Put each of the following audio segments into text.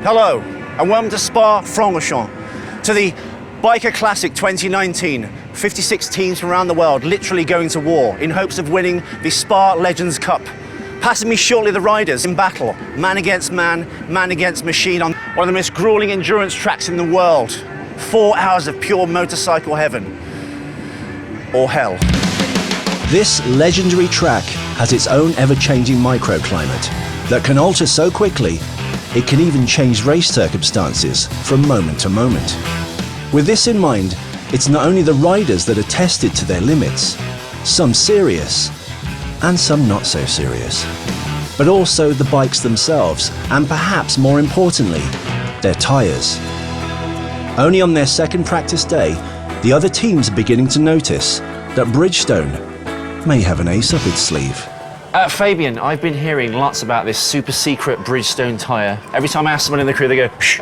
Hello, and welcome to Spa-Francorchamps, to the Biker Classic 2019. 56 teams from around the world literally going to war in hopes of winning the Spa Legends Cup. Passing me shortly the riders in battle, man against man, man against machine on one of the most grueling endurance tracks in the world. 4 hours of pure motorcycle heaven, or hell. This legendary track has its own ever-changing microclimate that can alter so quickly it can even change race circumstances from moment to moment. With this in mind, it's not only the riders that are tested to their limits, some serious and some not so serious, but also the bikes themselves, and perhaps more importantly, their tyres. Only on their second practice day, the other teams are beginning to notice that Bridgestone may have an ace up its sleeve. Fabian, I've been hearing lots about this super secret Bridgestone tyre. Every time I ask someone in the crew, they go, shh.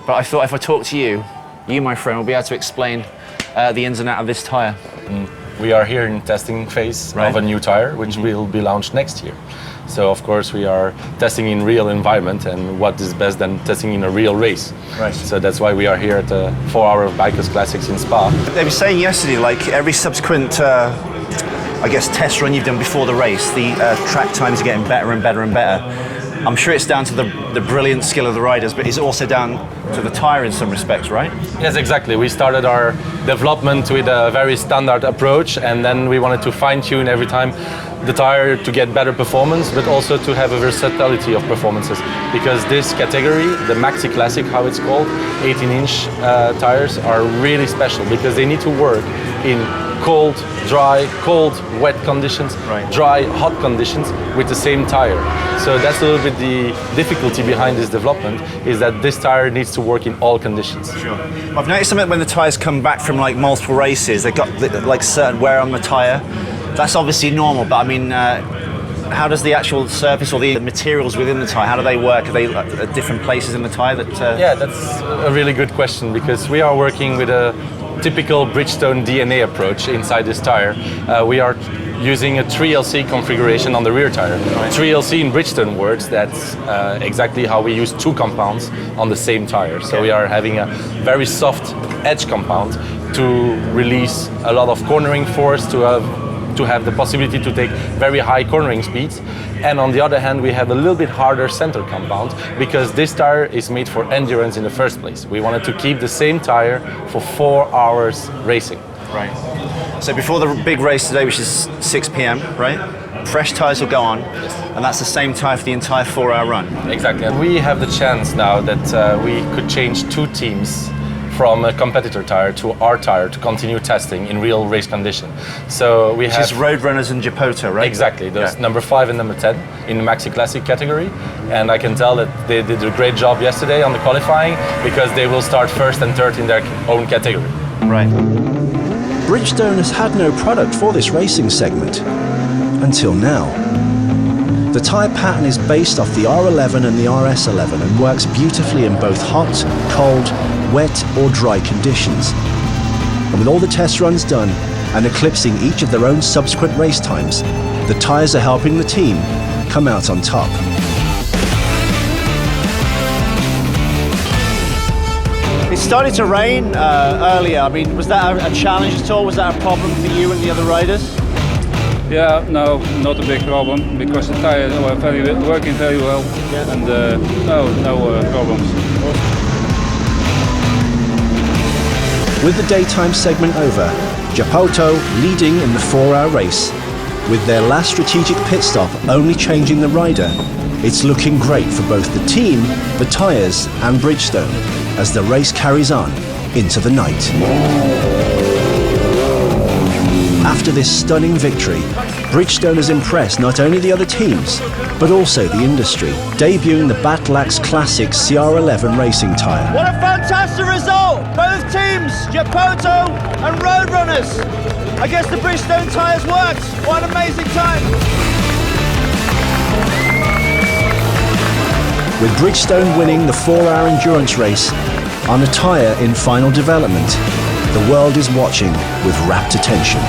But I thought if I talk to you, my friend, will be able to explain the ins and outs of this tyre. We are here in testing phase of a new tyre, which will be launched next year. So of course we are testing in real environment, and what is best than testing in a real race. Right. So that's why we are here at the 4 hour of BATTLAX Classics in Spa. They were saying yesterday, like every subsequent, I guess, test run you've done before the race, the track times are getting better and better and better. I'm sure it's down to the brilliant skill of the riders, but it's also down to the tyre in some respects, right? Yes, exactly. We started our development with a very standard approach, and then we wanted to fine-tune every time the tyre to get better performance, but also to have a versatility of performances. Because this category, the Maxi Classic, how it's called, 18-inch tyres are really special because they need to work in cold, dry, cold, wet conditions, dry, hot conditions with the same tyre. So that's a little bit the difficulty behind this development, is that this tyre needs to work in all conditions. Sure. I've noticed something when the tyres come back from like multiple races, they've got like certain wear on the tyre. That's obviously normal, but I mean, how does the actual surface or the materials within the tyre, how do they work? Are they at different places in the tyre that... Yeah, that's a really good question, because we are working with a typical Bridgestone DNA approach inside this tyre. We are using a 3LC configuration on the rear tyre. 3LC in Bridgestone words, that's exactly how we use 2 compounds on the same tyre. So we are having a very soft edge compound to release a lot of cornering force, to have the possibility to take very high cornering speeds. And on the other hand, we have a little bit harder center compound, because this tire is made for endurance in the first place. We wanted to keep the same tire for 4 hours racing. Right. So before the big race today, which is 6 p.m, right? Fresh tires will go on, and that's the same tire for the entire 4-hour run. Exactly. And we have the chance now that we could change 2 teams from a competitor tire to our tire to continue testing in real race condition. So we have... Which is Roadrunners and Giapoto, right? Exactly, those number 5 and number 10 in the Maxi Classic category. And I can tell that they did a great job yesterday on the qualifying, because they will start first and third in their own category. Right. Bridgestone has had no product for this racing segment until now. The tyre pattern is based off the R11 and the RS11 and works beautifully in both hot, cold, wet or dry conditions. And with all the test runs done and eclipsing each of their own subsequent race times, the tyres are helping the team come out on top. It started to rain earlier. I mean, was that a challenge at all? Was that a problem for you and the other riders? Yeah, no, not a big problem, because the tires were working very well, and no problems. With the daytime segment over, Giapoto leading in the 4-hour race. With their last strategic pit stop only changing the rider, it's looking great for both the team, the tyres and Bridgestone as the race carries on into the night. After this stunning victory, Bridgestone has impressed not only the other teams, but also the industry, debuting the BATTLAX Classic CR11 racing tyre. What a fantastic result! Both teams, Giapoto and Roadrunners. I guess the Bridgestone tyres worked. What an amazing time! With Bridgestone winning the 4-hour endurance race on a tyre in final development, the world is watching with rapt attention.